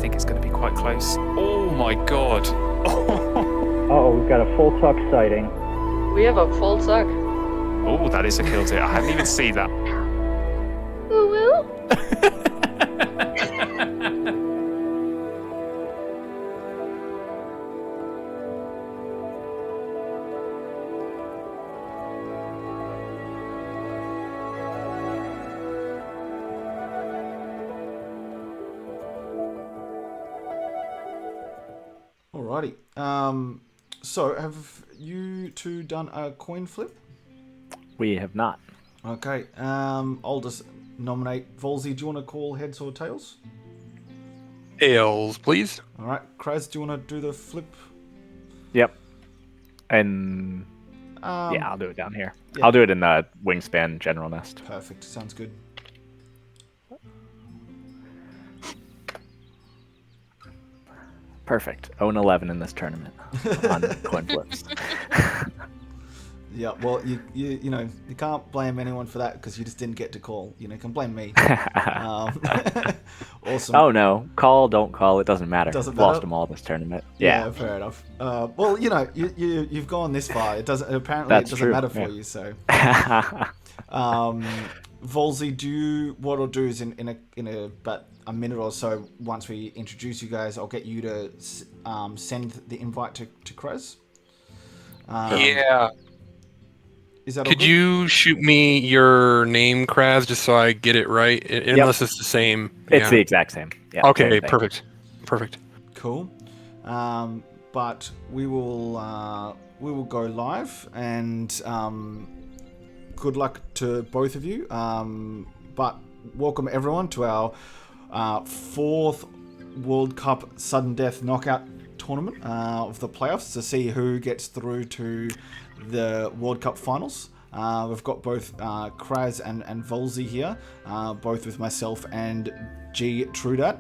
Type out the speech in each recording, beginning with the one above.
think it's going to be quite close. Oh my god. Oh, we've got a full tuck sighting. We have a full tuck. Oh, that is a kill too. I hadn't even seen that. Woo woo. Alrighty. So have you two done a coin flip? We have not. Okay. I'll just nominate Volzy. Do you want to call heads or tails? Tails, please. All right. Kraz, do you want to do the flip? Yep. And yeah, I'll do it down here. yeah. I'll do it in the Wingspan General Nest. Perfect. Sounds good. Perfect. 0-11 in this tournament on coin flips. Yeah. Well, you know you can't blame anyone for that because you just didn't get to call. You know, you can blame me. Awesome. Oh no, call, don't call, it doesn't matter. Doesn't Lost matter? them all this tournament. Yeah, Yeah. fair enough. Well, you know, you've gone this far. It doesn't. Apparently, That's it doesn't true, matter for yeah. you. So, Volzy, what I'll do is in about a minute or so, once we introduce you guys, I'll get you to send the invite to Kraz. Yeah. Is that all Could good? you shoot me your name, Kraz, just so I get it right? Unless it's the same. It's Yeah. the exact same. Yeah, Okay, same thing. perfect. Perfect. Cool. But we will go live, and good luck to both of you. But welcome everyone to our fourth World Cup sudden death knockout tournament of the playoffs to see who gets through to the World Cup finals. We've got both Kraz and Volzy here, both with myself and gtrudat.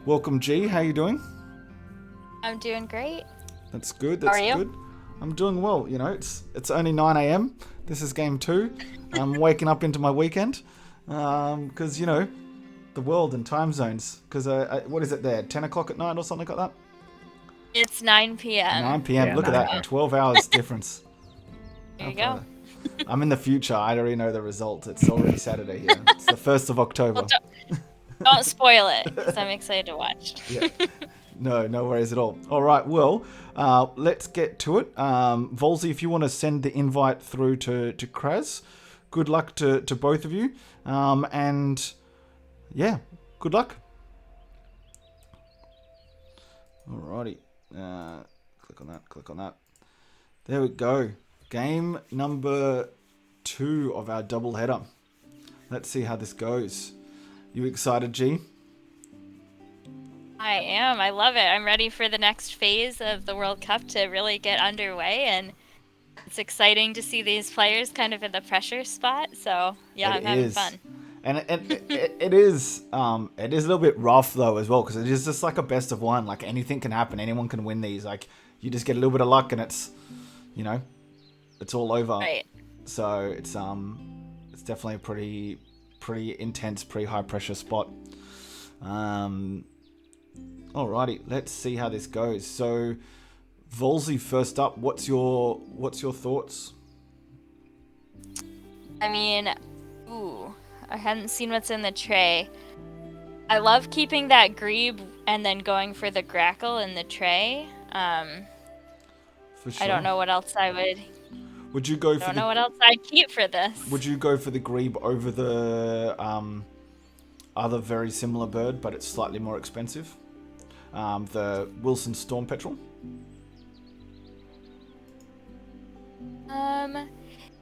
Welcome, G. How you doing? I'm doing great. That's good. How That's are you? good. I'm doing well. You know, it's only 9 a.m. This is game 2. I'm waking up into my weekend because you know the world and time zones. Because what is it there? 10 o'clock at night or something like that. It's 9 p.m. 9 p.m. Yeah, Look at 9 that. p.m. 12 hours difference. There you go. I'm in the future. I already know the result. It's already Saturday here. It's the 1st of October. Well, don't spoil it, because I'm excited to watch. Yeah. No worries at all. All right, well, let's get to it. Volzy, if you want to send the invite through to Kraz, good luck to both of you. And yeah, good luck. Alrighty. Click on that. There we go. Game number 2 of our double header. Let's see how this goes. You excited, G? I am. I love it. I'm ready for the next phase of the World Cup to really get underway, and it's exciting to see these players kind of in the pressure spot. So yeah, I'm having fun. And it is a little bit rough though as well, because it is just like a best of one. Like anything can happen. Anyone can win these. Like you just get a little bit of luck and it's, you know, it's all over. Right. So it's definitely a pretty intense, pretty high pressure spot. Alrighty, let's see how this goes. So, Volzy, first up, what's your thoughts? I mean, I hadn't seen what's in the tray. I love keeping that grebe and then going for the grackle in the tray. For sure. I don't know what else I would. Would you go I don't know what else I'd keep for this. Would you go for the grebe over the other very similar bird, but it's slightly more expensive? The Wilson Storm Petrel?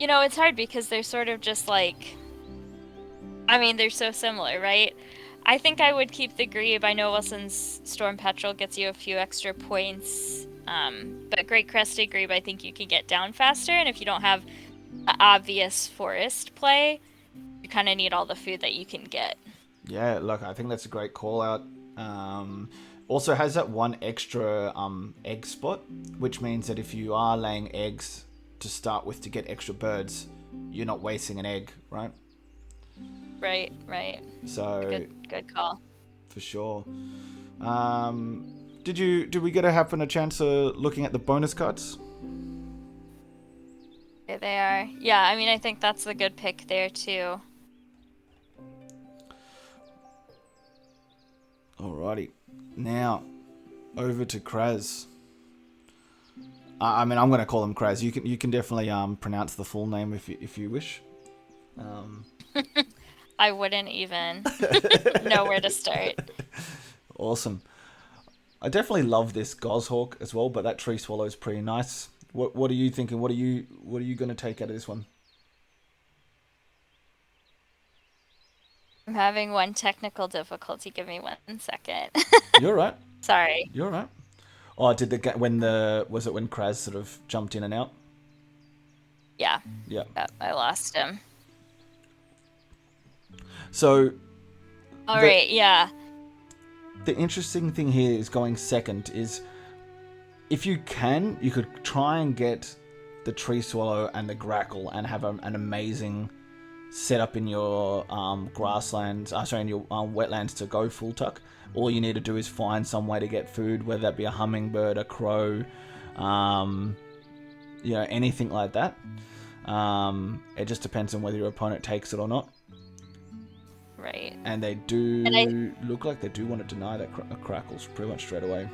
You know, it's hard because they're sort of just like, I mean, they're so similar, right? I think I would keep the grebe. I know Wilson's Storm Petrel gets you a few extra points, but Great Crested Grebe, I think you can get down faster, and if you don't have an obvious forest play, you kind of need all the food that you can get. Yeah, look, I think that's a great call out. Also has that one extra egg spot, which means that if you are laying eggs to start with to get extra birds, you're not wasting an egg, right? Right. So Good call. for sure. Did we get a chance of looking at the bonus cards? There they are. Yeah, I mean, I think that's a good pick there, too. Alrighty. Now, over to Kraz. I mean, I'm going to call him Kraz. You can definitely pronounce the full name if you wish. I wouldn't even know where to start. Awesome. I definitely love this goshawk as well, but that tree swallow is pretty nice. What are you thinking? What are you going to take out of this one? I'm having one technical difficulty. Give me 1 second. You're right. Sorry. You're right. Oh, was it when Kraz sort of jumped in and out? Yeah. Yeah. I lost him. So. All right. Yeah. The interesting thing here is going second is, if you can, you could try and get the tree swallow and the grackle and have an amazing setup in your grasslands, in your wetlands to go full tuck. All you need to do is find some way to get food, whether that be a hummingbird, a crow, anything like that. It just depends on whether your opponent takes it or not. Right. And they do look like they do want to deny that crackles pretty much straight away.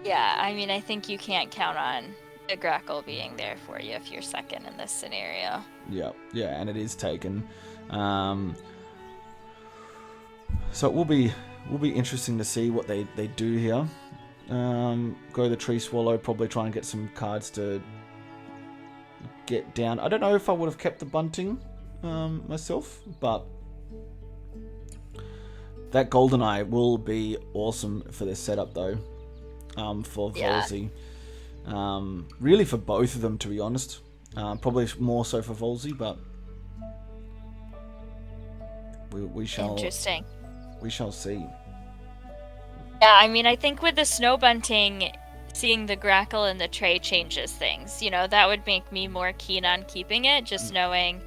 Yeah, I mean, I think you can't count on the grackle being there for you if you're second in this scenario. Yeah, and it is taken. So it will be interesting to see what they do here. Go the tree swallow, probably try and get some cards to get down. I don't know if I would have kept the bunting myself, but that GoldenEye will be awesome for this setup though. For Volzy. Really for both of them, to be honest. Probably more so for Volzy, but we shall. Interesting. We shall see. Yeah, I mean, I think with the snow bunting, seeing the grackle in the tray changes things. You know, that would make me more keen on keeping it, just knowing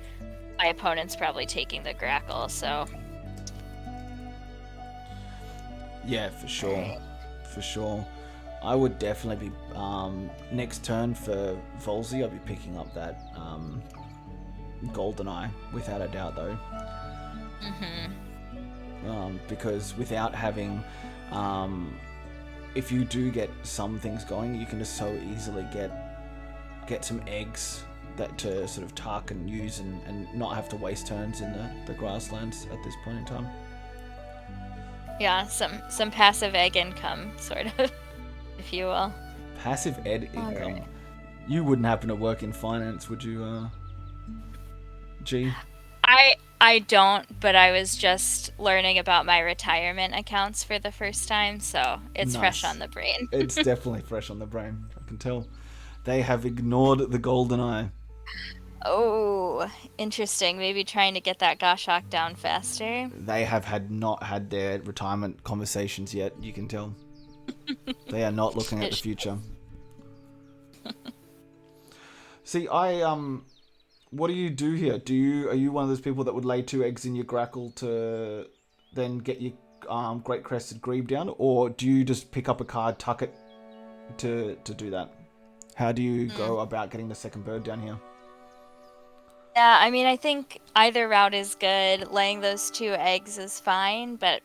my opponent's probably taking the grackle, so. Yeah, for sure. Right. For sure. I would definitely be, next turn for Volzy, I'll be picking up that GoldenEye, without a doubt, though. Because without having, if you do get some things going, you can just so easily get some eggs that to sort of tuck and use and not have to waste turns in the grasslands at this point in time. Yeah, some passive egg income, sort of. If you will. Passive ed income. Right. You wouldn't happen to work in finance, would you, G? I don't, but I was just learning about my retirement accounts for the first time, so it's fresh on the brain. It's definitely fresh on the brain. I can tell. They have ignored the GoldenEye. Oh, interesting. Maybe trying to get that goshawk down faster. They have not had their retirement conversations yet, you can tell. They are not looking at the future. See, what do you do here? Are you one of those people that would lay 2 eggs in your grackle to then get your great crested grebe down, or do you just pick up a card, tuck it to do that? How do you go about getting the second bird down here? Yeah, I mean, I think either route is good. Laying those 2 eggs is fine, but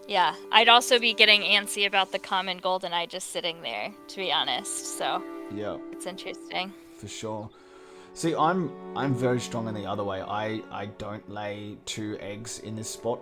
yeah, I'd also be getting antsy about the common GoldenEye just sitting there, to be honest. So yeah, it's interesting. For sure. See, I'm very strong in the other way. I don't lay 2 eggs in this spot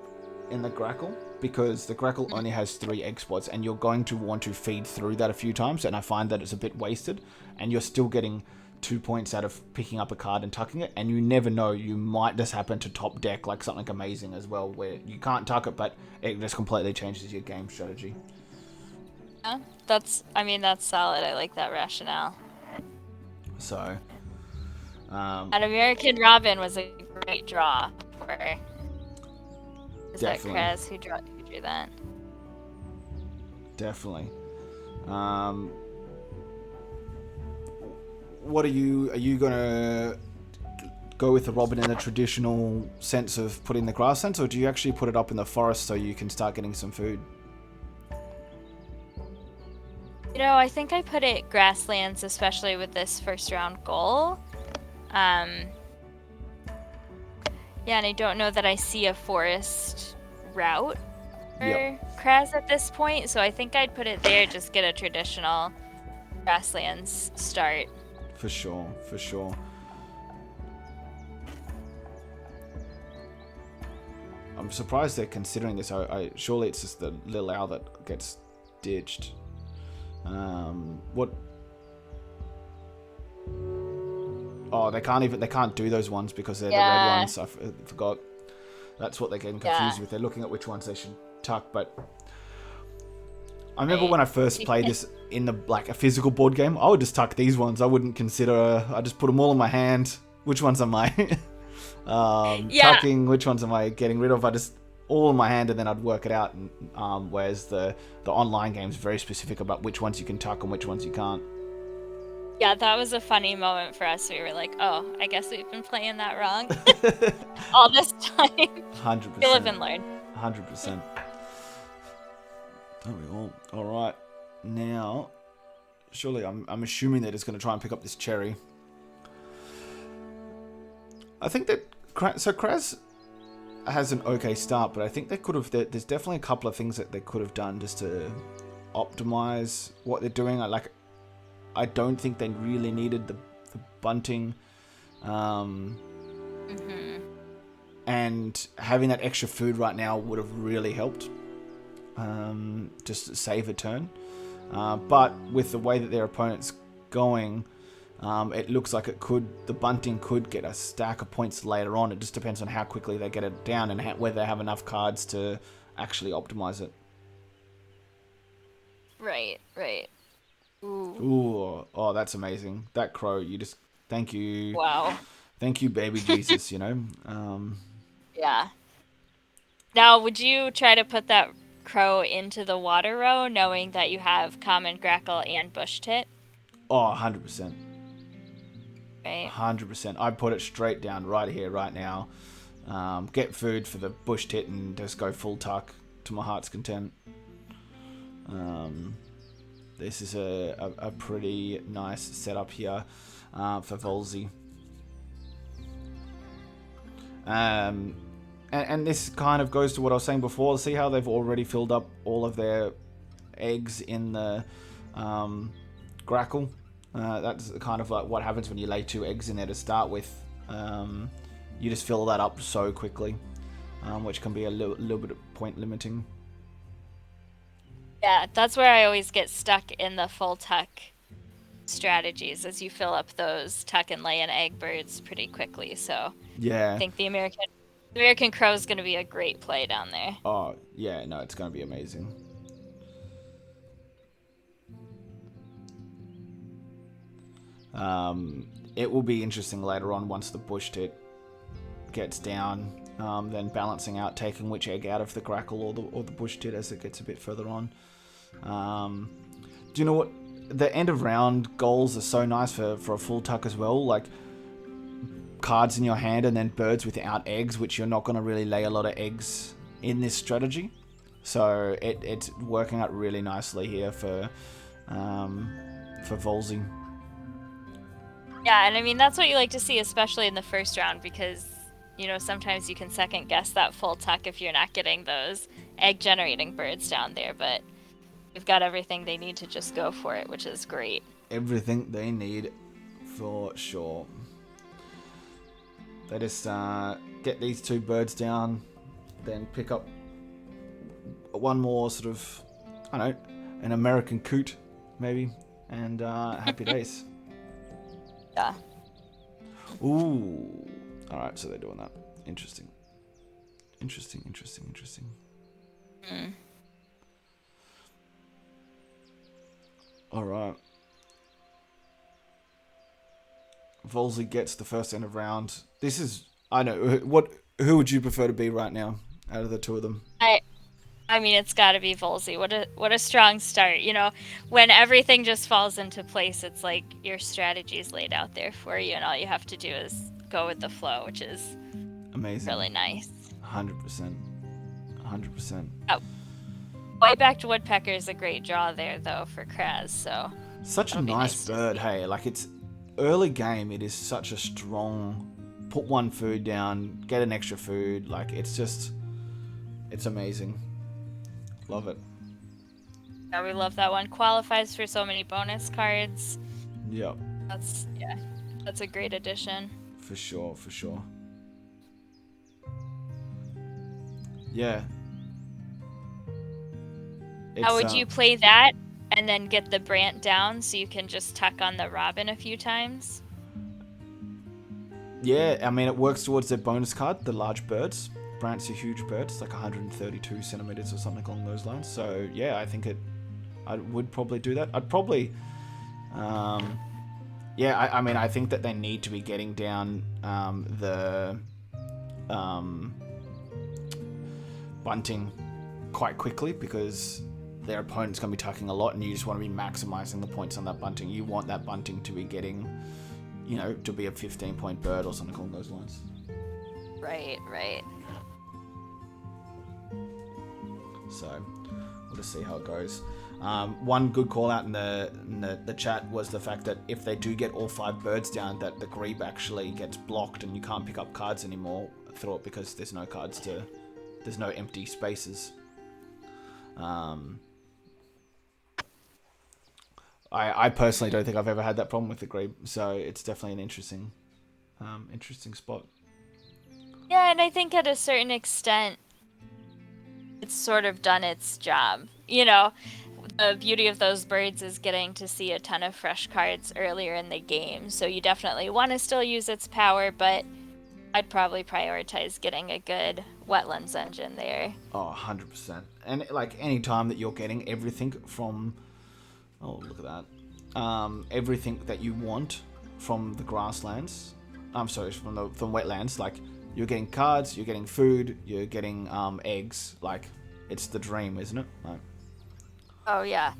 in the grackle, because the grackle only has 3 egg spots, and you're going to want to feed through that a few times, and I find that it's a bit wasted, and you're still getting 2 points out of picking up a card and tucking it, and you never know, you might just happen to top deck like something amazing as well, where you can't tuck it, but it just completely changes your game strategy. Yeah, that's solid. I like that rationale. So, an American Robin was a great draw for. Is definitely. that Kraz who drew that? Definitely. What are you gonna go with the robin in the traditional sense of putting the grasslands, or do you actually put it up in the forest so you can start getting some food? You know, I think I put it grasslands, especially with this first round goal. Yeah, and I don't know that I see a forest route for Kraz at this point, so I think I'd put it there, just get a traditional grasslands start. For sure, for sure. I'm surprised they're considering this. Surely it's just the little owl that gets ditched. What? Oh, they can't do those ones because they're the red ones. I forgot. That's what they're getting confused with. They're looking at which ones they should tuck. But I remember when I first played this in a physical board game, I would just tuck these ones. I wouldn't consider. I just put them all in my hand. Which ones am I tucking? Which ones am I getting rid of? I just all in my hand, and then I'd work it out. And whereas the online game is very specific about which ones you can tuck and which ones you can't. Yeah, that was a funny moment for us. We were like, oh, I guess we've been playing that wrong all this time. 100%. We live and learn. 100%. There we go. All right. Now, surely I'm assuming they're just going to try and pick up this cherry. I think that... So Kraz has an okay start, but I think they could have... There's definitely a couple of things that they could have done just to optimize what they're doing. I don't think they really needed the bunting. And having that extra food right now would have really helped. Just to save a turn. But with the way that their opponent's going, it looks like the bunting could get a stack of points later on. It just depends on how quickly they get it down and whether they have enough cards to actually optimize it. Right. Ooh, oh, that's amazing. That crow, thank you. Wow. Thank you, baby Jesus, Yeah. Now, would you try to put that crow into the water row, knowing that you have common grackle and bush tit? Oh, 100%. Right. 100%. I'd put it straight down right here, right now. Get food for the bush tit and just go full tuck to my heart's content. This is a pretty nice setup here for Volzy. And this kind of goes to what I was saying before. See how they've already filled up all of their eggs in the grackle? That's kind of like what happens when you lay 2 eggs in there to start with. You just fill that up so quickly, which can be a little bit of point limiting. Yeah, that's where I always get stuck in the full tuck strategies, as you fill up those tuck and lay and egg birds pretty quickly. So yeah, I think the American crow is going to be a great play down there. Oh yeah, no, it's going to be amazing. It will be interesting later on once the bush tit gets down. Then balancing out, taking which egg out of the grackle or the bush tit as it gets a bit further on. Do you know what? The end of round goals are so nice for a full tuck as well. Like cards in your hand and then birds without eggs, which you're not going to really lay a lot of eggs in this strategy. So it's working out really nicely here for Volzy. Yeah, and I mean that's what you like to see, especially in the first round, because sometimes you can second guess that full tuck if you're not getting those egg generating birds down there, but we've got everything they need to just go for it, which is great. Everything they need for sure. They just get these 2 birds down, then pick up one more sort of, I don't know, an American coot maybe, and happy days. Yeah. Ooh. Alright, so they're doing that. Interesting. Alright. Volzy gets the first end of round. This is... I know. Who would you prefer to be right now out of the 2 of them? I mean, it's got to be Volzy. What a strong start. When everything just falls into place, it's like your strategy's laid out there for you, and all you have to do is go with the flow, which is Amazing. really nice. 100%. 100%. Way back to woodpecker is a great draw there, though, for Kraz. So Such a nice bird, hey. Like, it's early game. It is such a strong. Put one food down, get an extra food. Like, it's amazing. Love it. Yeah, we love that one. Qualifies for so many bonus cards. Yep. That's a great addition. For sure, for sure. Yeah. How would you play that and then get the Brant down so you can just tuck on the Robin a few times? Yeah, I mean, it works towards their bonus card, the large birds. Brant's a huge bird. It's like 132 centimeters or something along those lines. So, yeah, I think I would probably do that. I'd probably... I mean, I think that they need to be getting down the bunting quite quickly because their opponent's going to be tucking a lot and you just want to be maximizing the points on that bunting. You want that bunting to be getting, to be a 15-point bird or something along those lines. Right. So we'll just see how it goes. One good call out in the chat was the fact that if they do get all 5 birds down, that the grebe actually gets blocked and you can't pick up cards anymore through it because there's no empty spaces. I personally don't think I've ever had that problem with the grebe, so it's definitely an interesting spot. Yeah, and I think at a certain extent, it's sort of done its job. The beauty of those birds is getting to see a ton of fresh cards earlier in the game, so you definitely want to still use its power, but I'd probably prioritize getting a good wetlands engine there. Oh, 100%. And like any time that you're getting everything from... Oh, look at that. Everything that you want from the grasslands... from wetlands, like you're getting cards, you're getting food, you're getting eggs. Like, it's the dream, isn't it? Like, oh, yeah.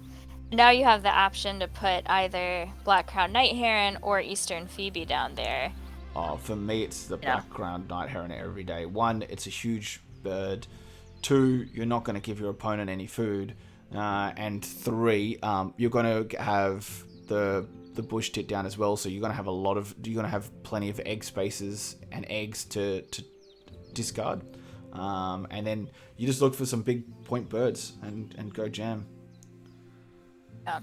Now you have the option to put either black-crowned night heron or eastern phoebe down there. Oh, for me, it's the black-crowned night heron every day. 1, it's a huge bird. 2, you're not going to give your opponent any food. And 3, you're going to have the bush tit down as well. So you're going to have plenty of egg spaces and eggs to discard. And then you just look for some big point birds and go jam. Yeah.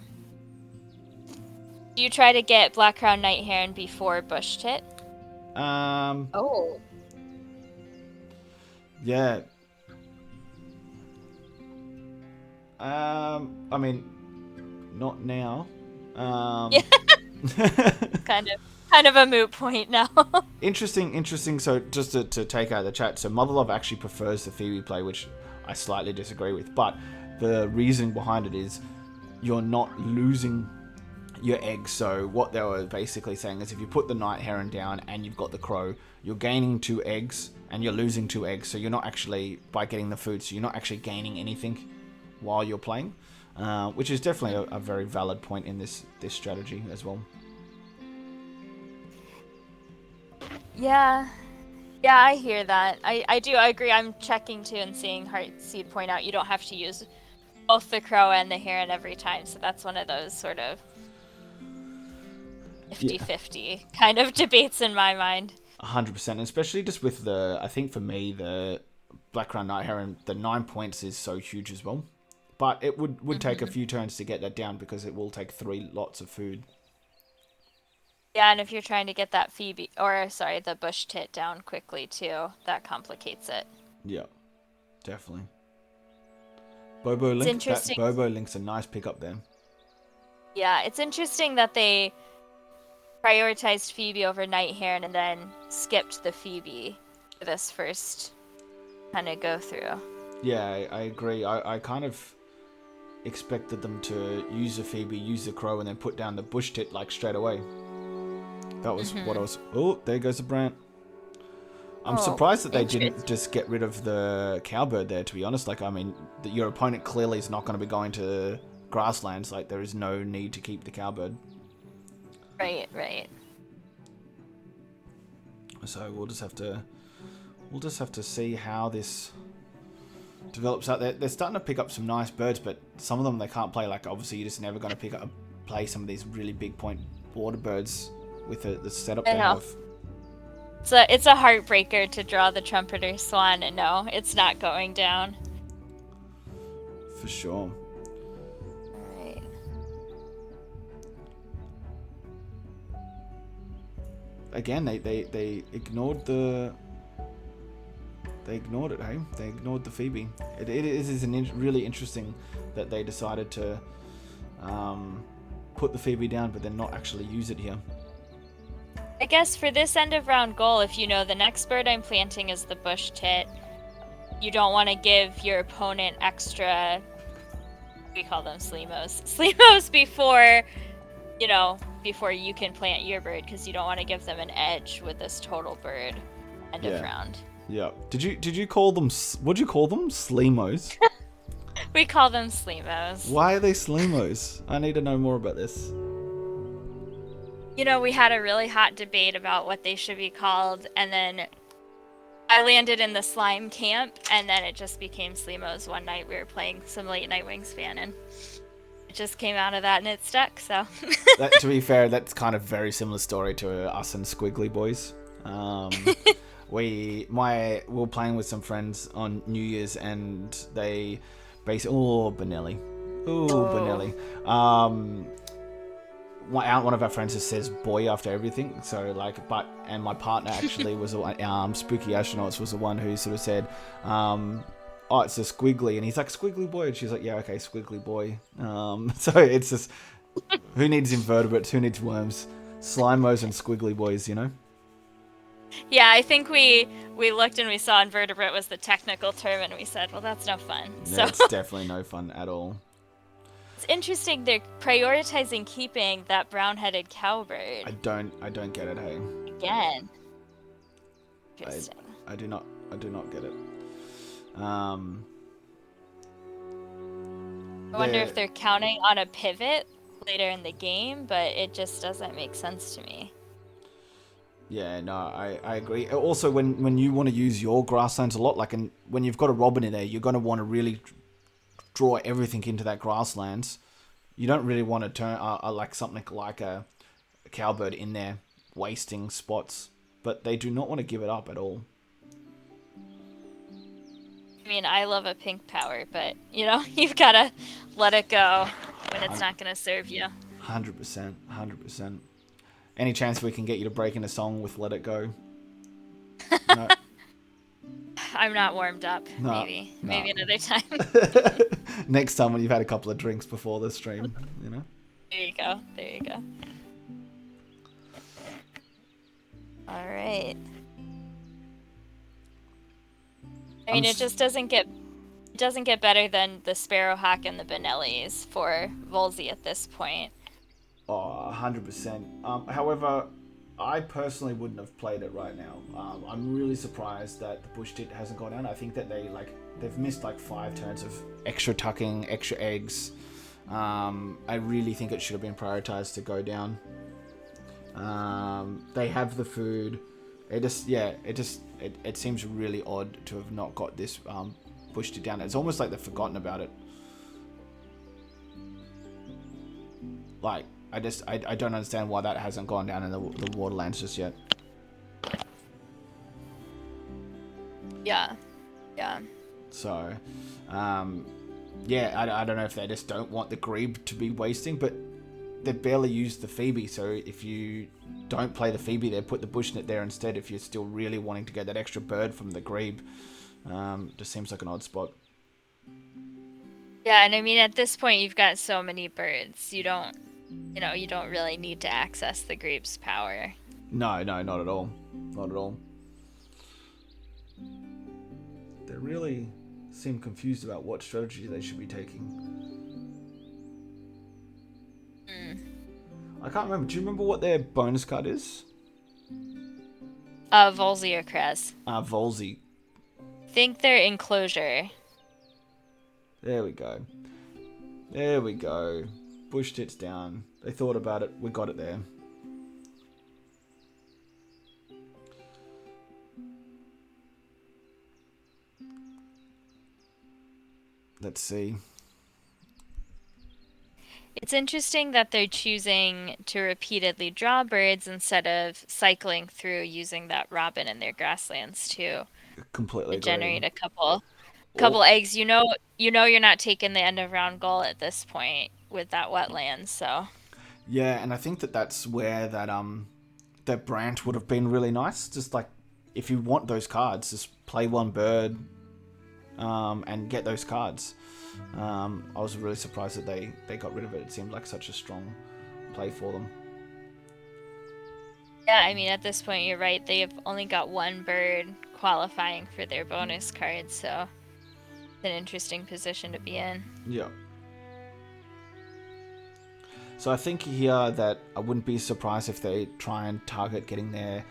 Do you try to get black-crowned night heron before bush tit? Oh. Yeah. I mean, not now. Yeah. kind of a moot point now. Interesting. So just to take out the chat, so Motherlove actually prefers the Phoebe play, which I slightly disagree with. But the reason behind it is you're not losing your eggs. So what they were basically saying is if you put the night heron down and you've got the crow, you're gaining 2 eggs and you're losing 2 eggs. So you're not actually, by getting the food, so you're not actually gaining anything while you're playing, which is definitely a very valid point in this strategy as well. Yeah, I hear that. I do. I agree. I'm checking too and seeing Heartseed point out you don't have to use both the crow and the heron every time. So that's one of those sort of 50-50 kind of debates in my mind. 100%, especially just with I think for me, the black-crowned night heron, the 9 points is so huge as well. But it would take a few turns to get that down because it will take 3 lots of food. Yeah, and if you're trying to get that the bush tit down quickly too, that complicates it. Yeah, definitely. Bobo Link, that Bobo Link's a nice pickup there. Yeah, it's interesting that they prioritized Phoebe over night heron and then skipped the Phoebe for this first kind of go through. Yeah, I agree. I kind of expected them to use the Phoebe, use the crow, and then put down the bush tit like straight away. That was what I was... Oh, there goes the Brant. I'm surprised that they didn't just get rid of the cowbird there, to be honest. Like, I mean, your opponent clearly is not going to be going to grasslands. Like, there is no need to keep the cowbird. Right. So we'll just have to see how this develops out. They're starting to pick up some nice birds, but some of them they can't play. Like obviously, you're just never going to play some of these really big point water birds with the setup they have. So it's a heartbreaker to draw the trumpeter swan, and no, it's not going down. For sure. Alright. Again, they ignored the. They ignored it, hey? They ignored the Phoebe. It is really interesting that they decided to put the Phoebe down, but then not actually use it here. I guess for this end of round goal, if you know the next bird I'm planting is the bush tit, you don't want to give your opponent extra, we call them sleemos before you can plant your bird, because you don't want to give them an edge with this total bird end of round. Yeah. Did you call them? What'd you call them? Sleemos. We call them sleemos. Why are they sleemos? I need to know more about this. We had a really hot debate about what they should be called, and then I landed in the slime camp, and then it just became sleemos one night. We were playing some late night Wingspan, and it just came out of that, and it stuck. So. To be fair, that's kind of very similar story to us and Squiggly Boys. We were playing with some friends on New Year's, and they basically Benelli. One of our friends just says boy after everything. So and my partner actually was Spooky Astronauts was the one who sort of said, oh, it's a squiggly, and he's like, squiggly boy, and she's like, yeah, okay, squiggly boy. So it's just who needs invertebrates, who needs worms, slimos and squiggly boys, Yeah, I think we looked and we saw invertebrate was the technical term, and we said, well, that's no fun. So it's definitely no fun at all. It's interesting they're prioritizing keeping that brown-headed cowbird. I don't get it, hey. Again. Interesting. I do not get it. I wonder if they're counting on a pivot later in the game, but it just doesn't make sense to me. Yeah, no, I agree. Also, when you want to use your grasslands a lot, when you've got a robin in there, you're going to want to really draw everything into that grasslands. You don't really want to turn something like a cowbird in there, wasting spots. But they do not want to give it up at all. I mean, I love a pink power, but, you've got to let it go when it's not going to serve you. 100%. Any chance we can get you to break into song with Let It Go? No. I'm not warmed up. No, Maybe another time. Next time when you've had a couple of drinks before the stream, There you go. All right. I mean, it just doesn't get better than the Sparrowhawk and the Benellis for Volzy at this point. Oh, 100%. However, I personally wouldn't have played it right now. I'm really surprised that the bush tit hasn't gone down. I think that they've missed 5 turns of extra tucking, extra eggs. I really think it should have been prioritized to go down. They have the food. It seems really odd to have not got this bush tit down. It's almost like they've forgotten about it. I don't understand why that hasn't gone down in the waterlands just yet. Yeah. So, I don't know if they just don't want the grebe to be wasting, but they barely used the Phoebe, so if you don't play the Phoebe there, put the bushnet there instead if you're still really wanting to get that extra bird from the grebe. Just seems like an odd spot. Yeah, and I mean, at this point, you've got so many birds. You don't really need to access the grebe's power. No, not at all. Not at all. They really seem confused about what strategy they should be taking. I can't remember. Do you remember what their bonus card is? Volzy or Krez. Volzy. Think they're enclosure. There we go. Bush tits down. They thought about it. We got it there. let's see. It's interesting that they're choosing to repeatedly draw birds instead of cycling through using that robin in their grasslands too Completely to generate agree. a couple eggs. You're not taking the end of round goal at this point with that wetland. So Yeah, and I think that's where that branch would have been really nice. Just like if you want those cards, just play one bird, and get those cards. I was really surprised that they got rid of it. It seemed like such a strong play for them. yeah, I mean at this point you're right. They've only got one bird qualifying for their bonus card, so it's an interesting position to be in. Yeah. So I think here that I wouldn't be surprised if they try and target getting their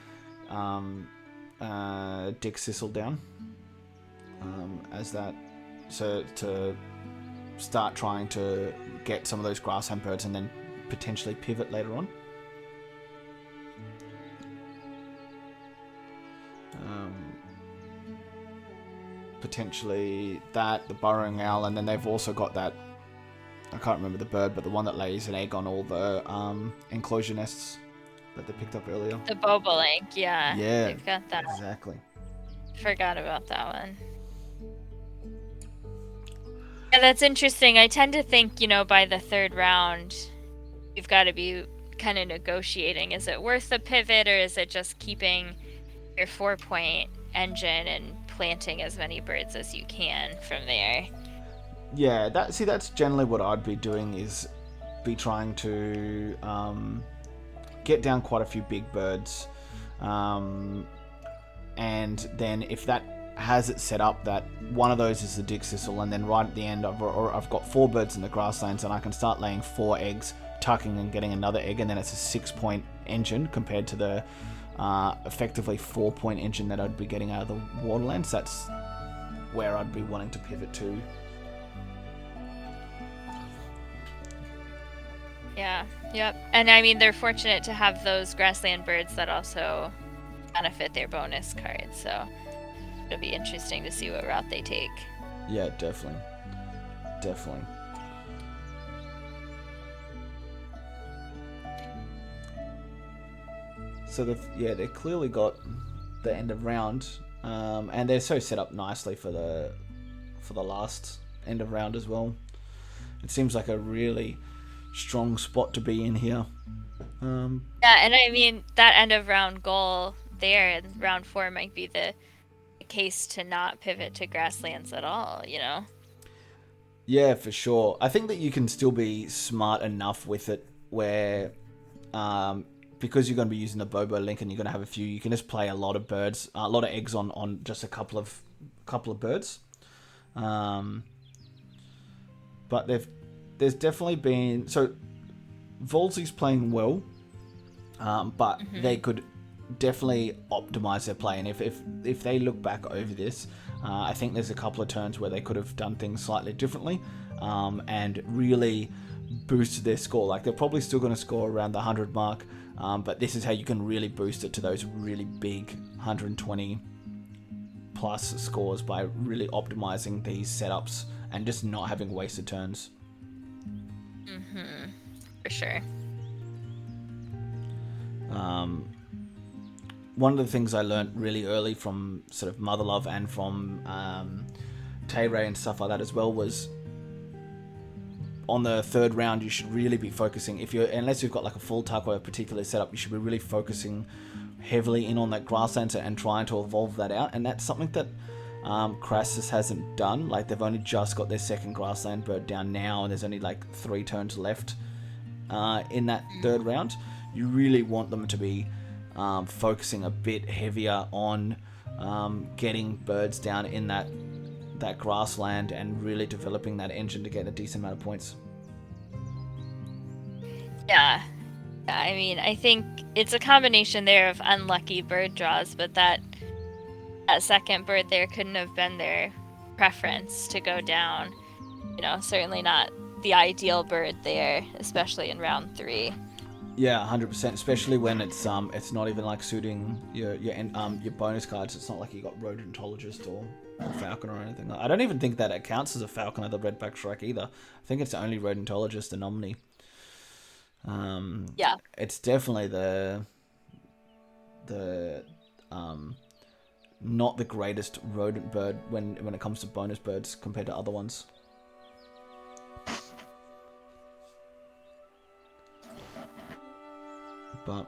Dick Sissel down as that, so to start trying to get some of those grassland birds and then potentially pivot later on. Potentially that, the burrowing owl, and then they've also got that, I can't remember the bird, but the one that lays an egg on all the enclosure nests that they picked up earlier. The bobolink, yeah. Yeah, They've got that. exactly. Forgot about that one. Yeah, that's interesting. I tend to think, by the third round, you've got to be kind of negotiating. Is it worth the pivot, or is it just keeping your 4-point engine and planting as many birds as you can from there? Yeah, that's generally what I'd be doing, is be trying to get down quite a few big birds, and then if that has it set up that one of those is the Dick Sissel, and then right at the end I've got 4 birds in the grasslands, and I can start laying 4 eggs, tucking and getting another egg, and then it's a 6-point engine compared to the effectively 4-point engine that I'd be getting out of the waterlands. That's where I'd be wanting to pivot to. Yeah, yep. And I mean, they're fortunate to have those grassland birds that also benefit their bonus cards, so it'll be interesting to see what route they take. Yeah, definitely. Definitely. So they've clearly got the end of round, and they're so set up nicely for the last end of round as well. It seems like a really strong spot to be in here. Yeah, and I mean that end of round goal there in round 4 might be the case to not pivot to grasslands at all, Yeah, for sure. I think that you can still be smart enough with it where, because you're going to be using the Bobo link and you're going to have a few, you can just play a lot of birds, a lot of eggs on just a couple of birds. But there's definitely been, so Volzy's playing well, but they could definitely optimize their play, and if they look back over this, I think there's a couple of turns where they could have done things slightly differently, and really boosted their score. Like, they're probably still going to score around the 100 mark, but this is how you can really boost it to those really big 120 plus scores by really optimizing these setups and just not having wasted turns. For sure. One of the things I learned really early from sort of Mother Love and from Tay-Ray and stuff like that as well was, on the third round you should really be focusing, unless you've got like a full tuck or a particular setup, you should be really focusing heavily in on that grassland and trying to evolve that out. And that's something that Crassus hasn't done. Like, they've only just got their second grassland bird down now, and there's only like 3 turns left in that third round. You really want them to be focusing a bit heavier on getting birds down in that grassland and really developing that engine to get a decent amount of points. Yeah. I mean, I think it's a combination there of unlucky bird draws, but that second bird there couldn't have been their preference to go down. Certainly not the ideal bird there, especially in round 3. Yeah, 100%. Especially when it's not even like suiting your bonus cards. It's not like you got rodentologist or falcon or anything. I don't even think that it counts as a falcon at the redback shrike either. I think it's only rodentologist and omni. Yeah. It's definitely the not the greatest rodent bird when it comes to bonus birds compared to other ones. But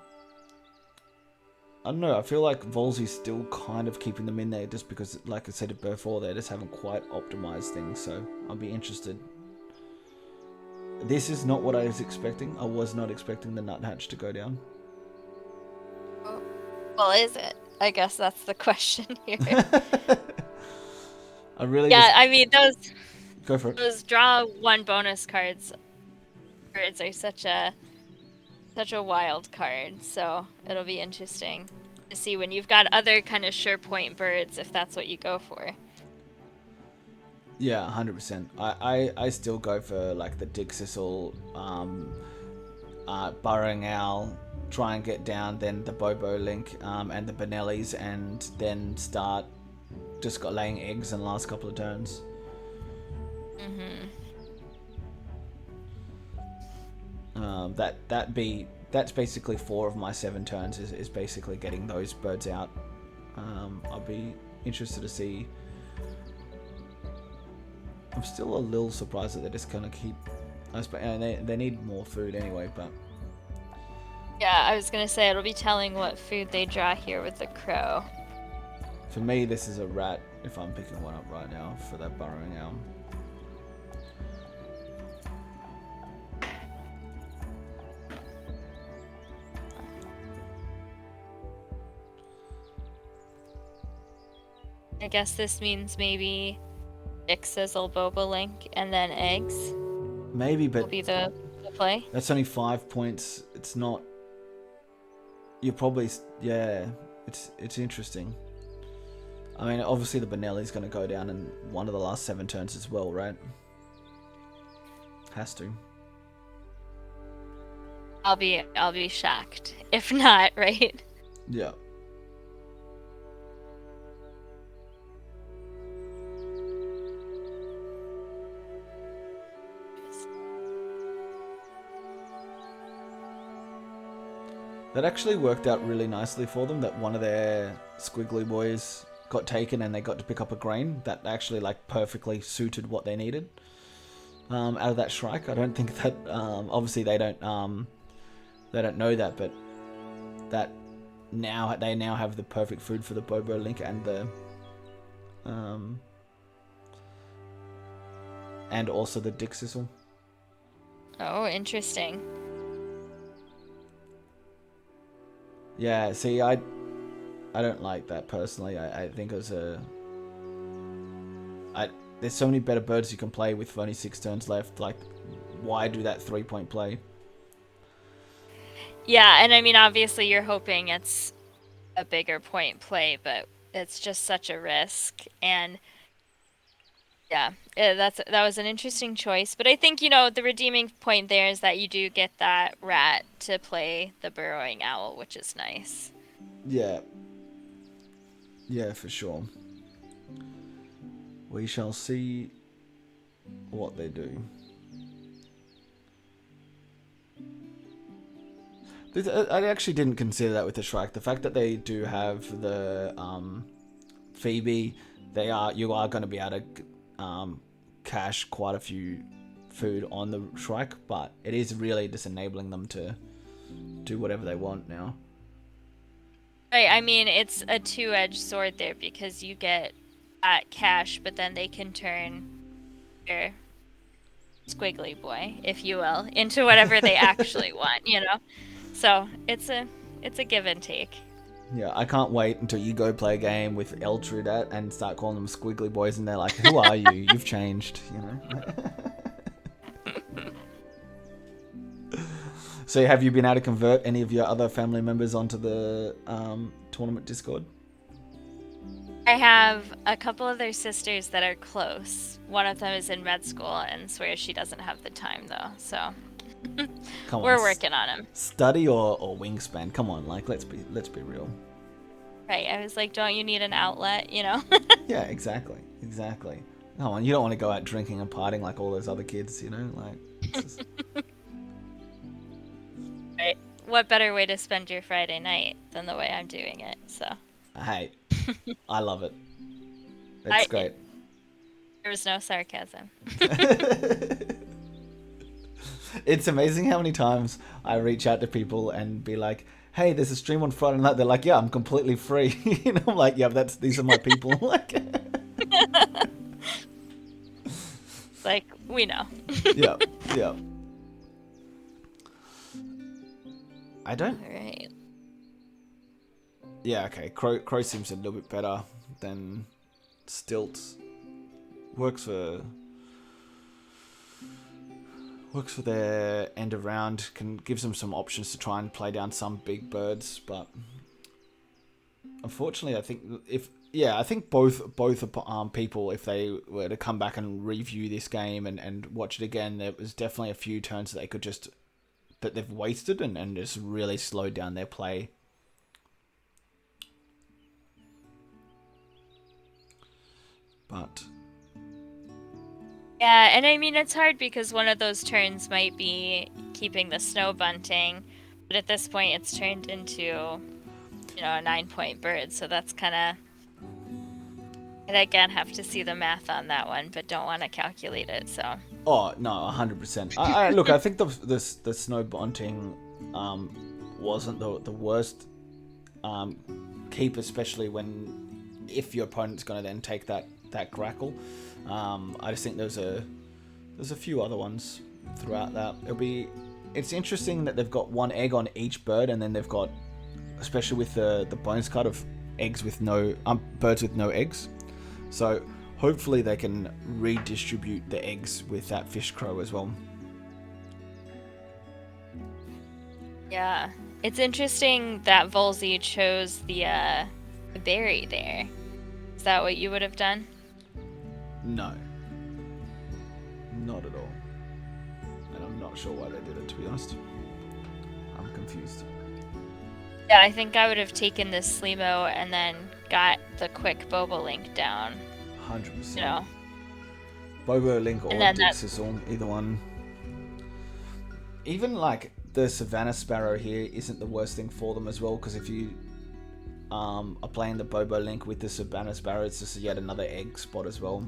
I don't know, I feel like Volzy's still kind of keeping them in there just because, like I said before, they just haven't quite optimized things, so I'll be interested. This is not what I was expecting. I was not expecting the nuthatch to go down. Well, is it? I guess that's the question here. I really I mean, go for it. those draw one bonus cards are such a wild card, so it'll be interesting to see when you've got other kind of sure point birds if that's what you go for. Yeah, 100%. I still go for like the Dick Sissel, Burrowing Owl, try and get down, then the Bobo Link, and the Benellis, and then start just got laying eggs in the last couple of turns. That's basically 4 of my 7 turns is basically getting those birds out. I'll be interested to see. I'm still a little surprised that they're just gonna keep. They need more food anyway, but Yeah, I was gonna say it'll be telling what food they draw here with the crow. for me this is a rat if I'm picking one up right now for that burrowing owl. I guess this means maybe Dick Sizzle, Boba Link, and then eggs Maybe, will but be the play. that's only 5 points. It's not. You're probably It's interesting. I mean, obviously the Benelli's going to go down in one of the last 7 turns as well, right? Has to. I'll be shocked if not, right? Yeah. That actually worked out really nicely for them, that one of their squiggly boys got taken and they got to pick up a grain. That actually like perfectly suited what they needed out of that shrike. I don't think that obviously they don't know that, but that they now have the perfect food for the Bobo Link and the and also the Dick Sissel. Oh, interesting. Yeah, see, I don't like that personally. I think it was there's so many better birds you can play with only 6 turns left. Like, why do that 3-point play? Yeah, and I mean, obviously you're hoping it's a bigger point play, but it's just such a risk. And yeah, that was an interesting choice. But I think, the redeeming point there is that you do get that rat to play the burrowing owl, which is nice. Yeah. Yeah, for sure. We shall see what they do. I actually didn't consider that with the Shrike. The fact that they do have the Phoebe, you are going to be able to cache quite a few food on the Shrike, but it is really just enabling them to do whatever they want now. Right, I mean, it's a two-edged sword there because you get that cache, but then they can turn your squiggly boy, if you will, into whatever they actually want, So it's a give and take. Yeah, I can't wait until you go play a game with gtrudat and start calling them squiggly boys, and they're like, "Who are you? You've changed," So, have you been able to convert any of your other family members onto the tournament Discord? I have a couple of their sisters that are close. One of them is in med school and swears she doesn't have the time though. So Come on. We're working on him. Study or wingspan? Come on, like let's be real. Right. I was like, don't you need an outlet? You know. Yeah, exactly. Come on, you don't want to go out drinking and partying like all those other kids, you know, like. It's just... Right. What better way to spend your Friday night than the way I'm doing it? So. Hey, I love it. It's great. There was no sarcasm. It's amazing how many times I reach out to people and be like, "Hey, there's a stream on Friday night." They're like, "Yeah, I'm completely free." You know, I'm like, "Yeah, these are my people." Like, like we know. yeah. I don't. All right. Yeah, okay. Crow seems a little bit better than Stilts. Works for their end of round. Gives them some options to try and play down some big birds, but unfortunately, I think both people, if they were to come back and review this game and watch it again, there was definitely a few turns that they've wasted and just really slowed down their play. But yeah, and I mean it's hard because one of those turns might be keeping the snow bunting, but at this point it's turned into, a 9-point bird, so that's kind of. And again, have to see the math on that one, but don't want to calculate it. So. Oh no, 100%. Look, I think the snow bunting wasn't the worst keep, especially if your opponent's going to then take that grackle. I just think there's a few other ones throughout that. It's interesting that they've got one egg on each bird, and then they've got, especially with the bonus card of eggs with birds with no eggs. So hopefully they can redistribute the eggs with that fish crow as well. Yeah, it's interesting that Volzy chose the berry there. Is that what you would have done? No. Not at all. And I'm not sure why they did it, to be honest. I'm confused. Yeah, I think I would have taken this Slimo and then got the quick Bobolink down. 100%. Bobolink or Dixisal, either one. Even like the Savannah Sparrow here isn't the worst thing for them as well, because if you are playing the Bobolink with the Savannah Sparrow, it's just yet another egg spot as well.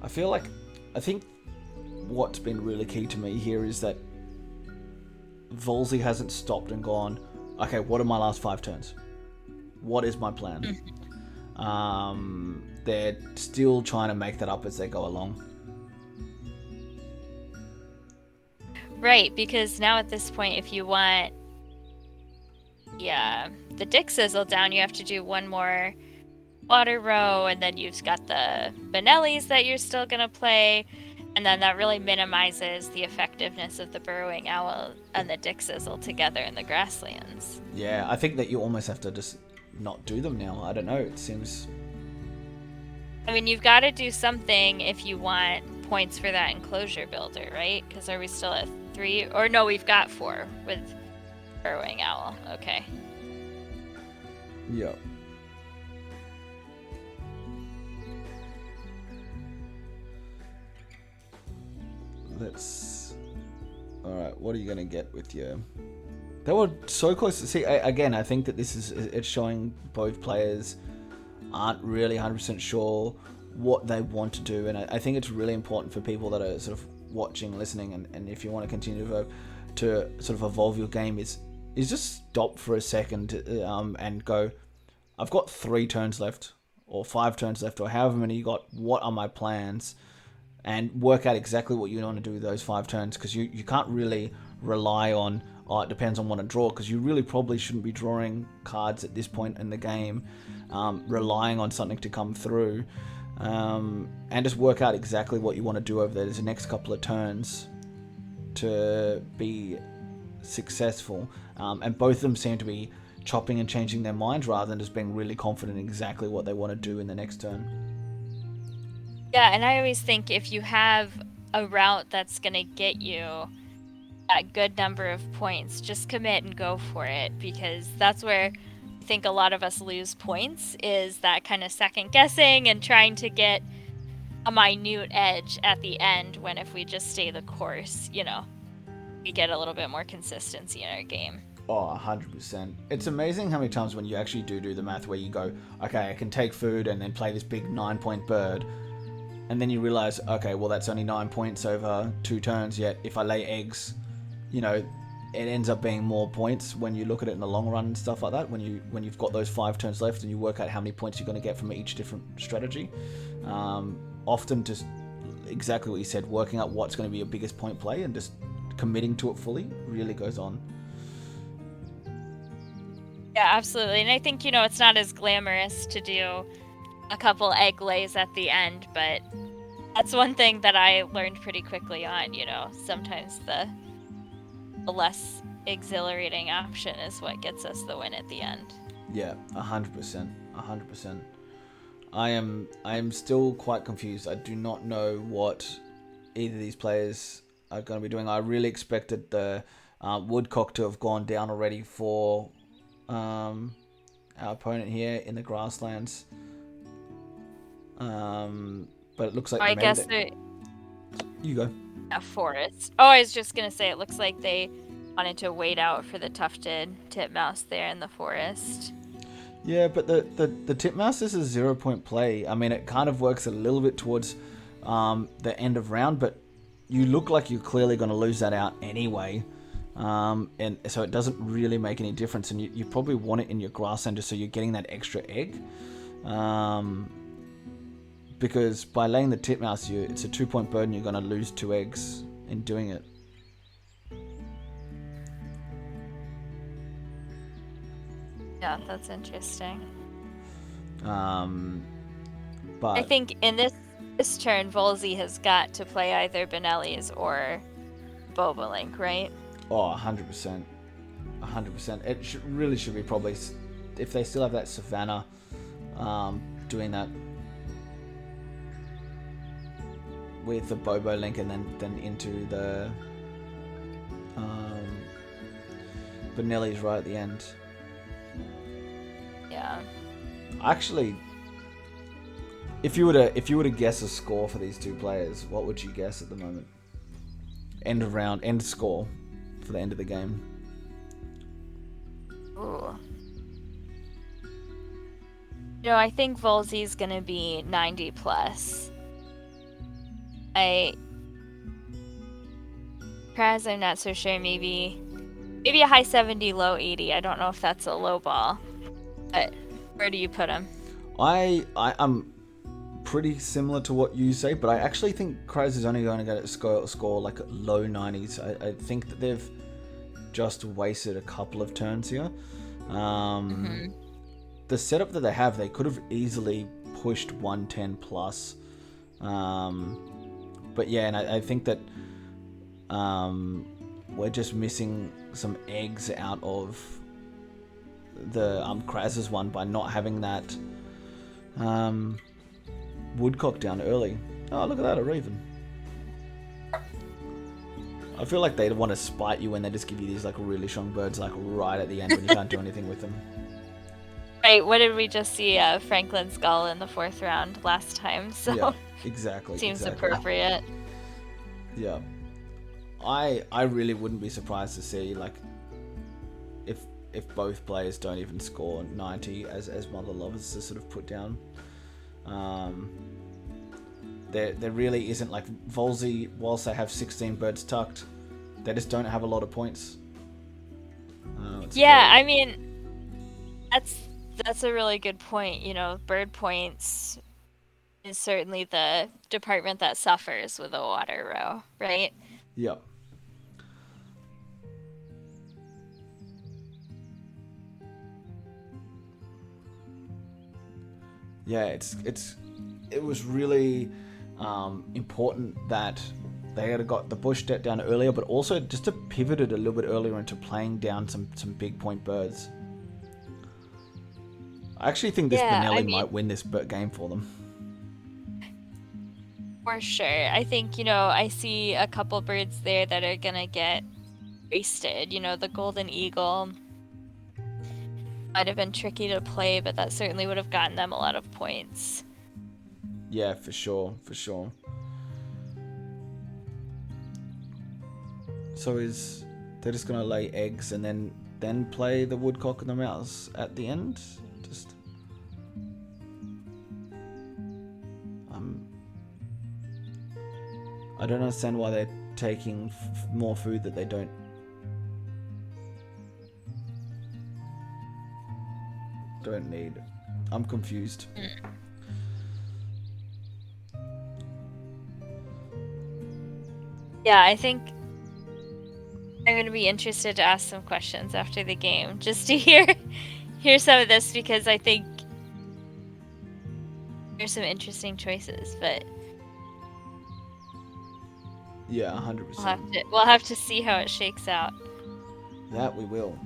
I think what's been really key to me here is that Volzy hasn't stopped and gone, okay, what are my last 5 turns? What is my plan? They're still trying to make that up as they go along. Right, because now at this point, if you want the Dick Sizzle down, you have to do one more water row, and then you've got the Benellis that you're still going to play, and then that really minimizes the effectiveness of the Burrowing Owl and the Dick Sizzle together in the grasslands. Yeah, I think that you almost have to just not do them now. I don't know, it seems... I mean, you've got to do something if you want points for that enclosure builder, right? Because are we still at 3? Or no, we've got 4 with Burrowing Owl. Okay. Yep. Alright, what are you going to get with your... They were so close to... See, again, I think that it's showing both players aren't really 100% sure what they want to do, and I think it's really important for people that are sort of watching, listening, and if you want to continue to sort of evolve your game, is just stop for a second and go, I've got 3 turns left, or 5 turns left, or however many you got, what are my plans? And work out exactly what you want to do with those 5 turns, because you can't really rely on, it depends on what I draw, because you really probably shouldn't be drawing cards at this point in the game, relying on something to come through, and just work out exactly what you want to do over there. There's the next couple of turns to be successful, and both of them seem to be chopping and changing their minds rather than just being really confident in exactly what they want to do in the next turn. Yeah, and I always think if you have a route that's going to get you a good number of points, just commit and go for it, because that's where I think a lot of us lose points, is that kind of second guessing and trying to get a minute edge at the end, when if we just stay the course, we get a little bit more consistency in our game. Oh, 100%. It's amazing how many times when you actually do the math where you go, okay, I can take food and then play this big 9-point bird. And then you realize, okay, well, that's only 9 points over 2 turns. Yet if I lay eggs, it ends up being more points when you look at it in the long run and stuff like that. When you've got those 5 turns left and you work out how many points you're going to get from each different strategy. Often just exactly what you said, working out what's going to be your biggest point play and just committing to it fully really goes on. Yeah, absolutely. And I think, it's not as glamorous to do a couple egg lays at the end, but that's one thing that I learned pretty quickly on, sometimes the less exhilarating option is what gets us the win at the end. Yeah, 100%. 100%. I am still quite confused. I do not know what either of these players are going to be doing. I really expected the woodcock to have gone down already for our opponent here in the grasslands. But it looks like I guess you go. A forest. Oh, I was just gonna say, it looks like they wanted to wait out for the tufted titmouse there in the forest. Yeah, but the titmouse is a 0-point play. I mean, it kind of works a little bit towards the end of round, but you look like you're clearly going to lose that out anyway. And so it doesn't really make any difference, and you probably want it in your grassland just so you're getting that extra egg. Because by laying the titmouse, it's a 2-point bird and you're going to lose 2 eggs in doing it. Yeah, that's interesting. But I think in this turn, Volzy has got to play either Benelli's or Bobolink, right? Oh, 100%. 100%. It really should be probably, if they still have that Savannah, doing that with the Bobolink and then into the Benelli's right at the end. Yeah. Actually, if you were to guess a score for these two players, what would you guess at the moment? End of round, end score for the end of the game. Ooh. I think Volzy's gonna be 90 plus. Kraz, I'm not so sure. Maybe a high 70, low 80. I don't know if that's a low ball. But where do you put him? I'm pretty similar to what you say, but I actually think Kraz is only going to get a score like low 90s. I think that they've just wasted a couple of turns here. The setup that they have, they could have easily pushed 110 plus. But yeah, and I think that we're just missing some eggs out of the Kraz's one by not having that woodcock down early. Oh, look at that, a raven. I feel like they'd want to spite you when they just give you these like really strong birds like right at the end when you can't do anything with them. Right, what did we just see? Franklin's gull in the 4th round last time, so yeah, exactly. Seems appropriate. Yeah. I really wouldn't be surprised to see like if both players don't even score 90 as Mother Lovers to sort of put down. There really isn't, like, Volzy, whilst they have 16 birds tucked, they just don't have a lot of points. Yeah, I mean, that's a really good point. Bird points is certainly the department that suffers with a water row, right? Yep. Yeah, it was really important that they had got the bush debt down earlier, but also just to pivot it a little bit earlier into playing down some big point birds. I actually think this Benelli might win this game for them. For sure. I think, I see a couple birds there that are gonna get wasted. The golden eagle might have been tricky to play, but that certainly would have gotten them a lot of points. Yeah, for sure, for sure. So they're just gonna lay eggs and then play the woodcock and the mouse at the end? Just I don't understand why they're taking more food that they don't need. I'm confused. Yeah, I think I'm going to be interested to ask some questions after the game, just to hear some of this, because I think there's some interesting choices, but yeah, 100%. We'll have to see how it shakes out. That we will.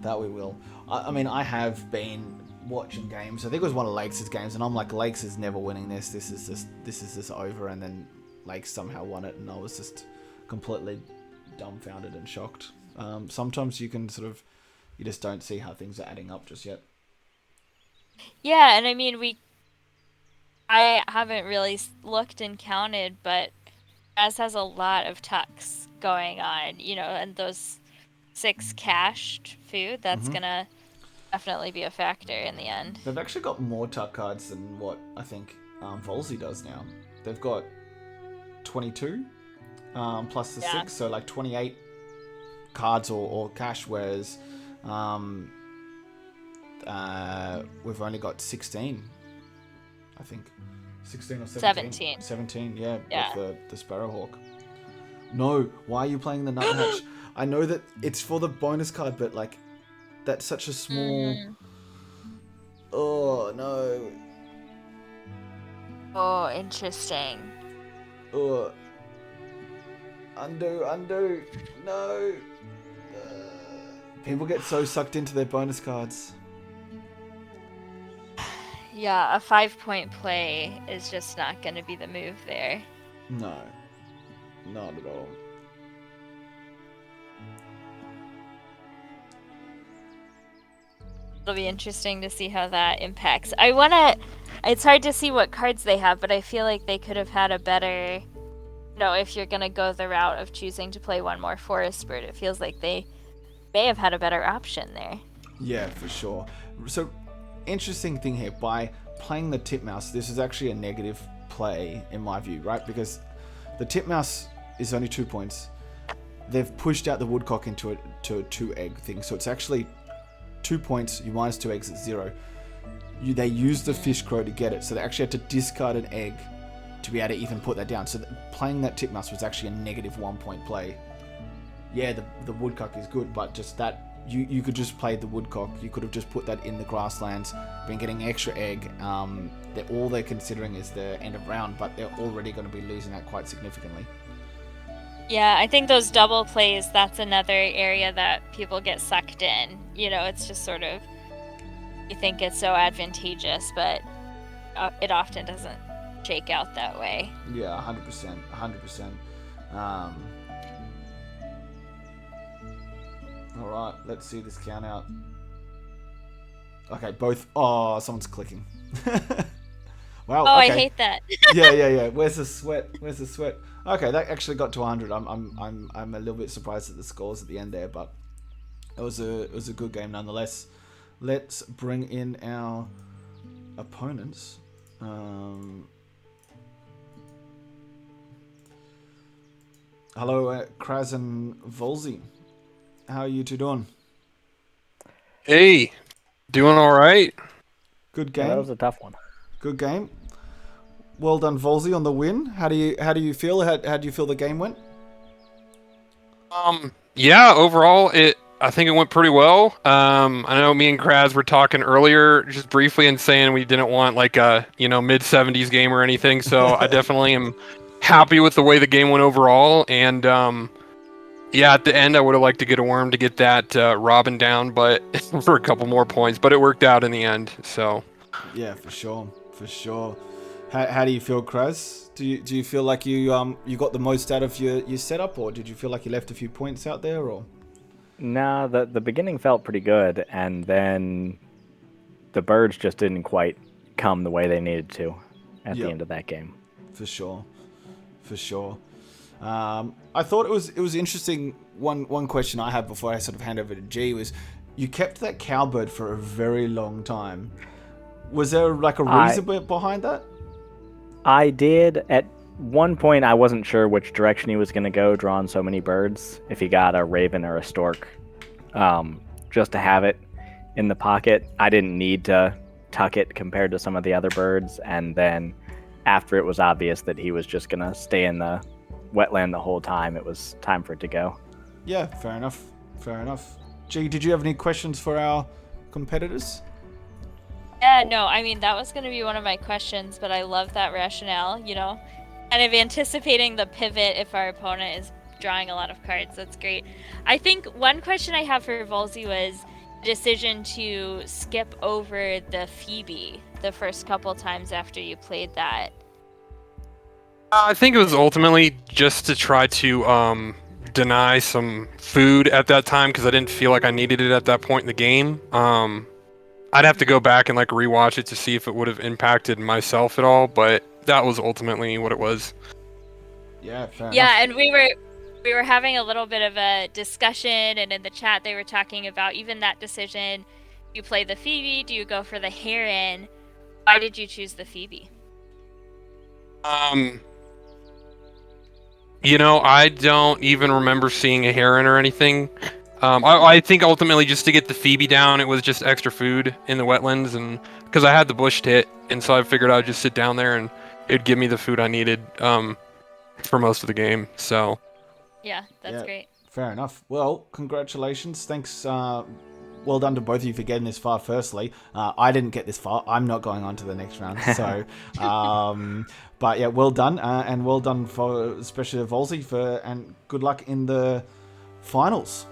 I mean, I have been watching games. I think it was one of Lakes' games, and I'm like, Lakes is never winning this. This is just over. And then Lakes somehow won it, and I was just completely dumbfounded and shocked. Sometimes you just don't see how things are adding up just yet. Yeah, and I mean, I haven't really looked and counted, but Raz has a lot of tucks going on, and those 6 cached food, that's gonna definitely be a factor in the end. They've actually got more tuck cards than what I think Volzy does now. They've got 22 plus the 6, so like 28 cards or cash, whereas we've only got 16, I think. 16 or 17? 17, yeah. With the Sparrowhawk. No, why are you playing the Nuthatch? I know that it's for the bonus card, but like, that's such a small... Oh, no. Oh, interesting. Oh. Undo. No. People get so sucked into their bonus cards. Yeah, a 5-point play is just not going to be the move there. No. Not at all. It'll be interesting to see how that impacts. It's hard to see what cards they have, but I feel like they could have had a better, if you're going to go the route of choosing to play one more Forest Bird, it feels like they may have had a better option there. Yeah, for sure. So, interesting thing here, by playing the Titmouse, this is actually a negative play in my view, right? Because the Titmouse is only 2 points. They've pushed out the Woodcock into a 2-egg thing, so it's actually 2 points, you minus 2 eggs at 0. They used the Fish Crow to get it, so they actually had to discard an egg to be able to even put that down. So playing that Titmouse was actually a negative 1 point play. Yeah, the Woodcock is good, but just that, you could just play the Woodcock. You could have just put that in the grasslands, been getting extra egg. All they're considering is the end of round, but they're already going to be losing that quite significantly. Yeah, I think those double plays, that's another area that people get sucked in. It's just sort of, you think it's so advantageous, but it often doesn't shake out that way. Yeah, 100%. All right, let's see this count out. Okay, both. Oh, someone's clicking. Wow. Oh, okay. I hate that. Yeah. Where's the sweat? Okay, that actually got to 100. I'm a little bit surprised at the scores at the end there, but it was a good game nonetheless. Let's bring in our opponents. Hello, Kraz and Volzy. How are you two doing? Hey, doing all right. Good game. Yeah, that was a tough one. Good game. Well done, Volzy, on the win. How do you feel? How do you feel the game went? Yeah, overall, I think it went pretty well. I know me and Kraz were talking earlier, just briefly, and saying we didn't want like a mid-70s game or anything. So I definitely am happy with the way the game went overall. And yeah, at the end, I would have liked to get a worm to get that Robin down, but for a couple more points. But it worked out in the end. So yeah, for sure. How do you feel, Kraz? Do you feel like you got the most out of your setup, or did you feel like you left a few points out there, or? Nah, the beginning felt pretty good, and then the birds just didn't quite come the way they needed to at the end of that game. For sure. I thought it was interesting. One question I had before I sort of hand over to G was, you kept that cowbird for a very long time. Was there like a reason behind that? I did. At one point, I wasn't sure which direction he was going to go, drawing so many birds. If he got a raven or a stork, just to have it in the pocket. I didn't need to tuck it compared to some of the other birds. And then after it was obvious that he was just going to stay in the wetland the whole time, it was time for it to go. Yeah, fair enough. G, did you have any questions for our competitors? Yeah, no, I mean, that was going to be one of my questions, but I love that rationale, you know, kind of anticipating the pivot if our opponent is drawing a lot of cards. That's great. I think one question I have for Volzy was the decision to skip over the Phoebe the first couple times after you played that. I think it was ultimately just to try to deny some food at that time because I didn't feel like I needed it at that point in the game. I'd have to go back and like rewatch it to see if it would have impacted myself at all, but that was ultimately what it was. Yeah, fair enough. Yeah, and we were having a little bit of a discussion, and in the chat they were talking about even that decision. You play the Phoebe, do you go for the Heron? Why did you choose the Phoebe? You know, I don't even remember seeing a Heron or anything. I think ultimately just to get the Phoebe down, it was just extra food in the wetlands, and because I had the bush tit, and so I figured I'd just sit down there and it'd give me the food I needed for most of the game. So Yeah, that's great. Fair enough. Well, congratulations. Thanks. Well done to both of you for getting this far. Firstly, I didn't get this far. I'm not going on to the next round. So, but yeah, well done, and well done for especially Volzy and good luck in the finals.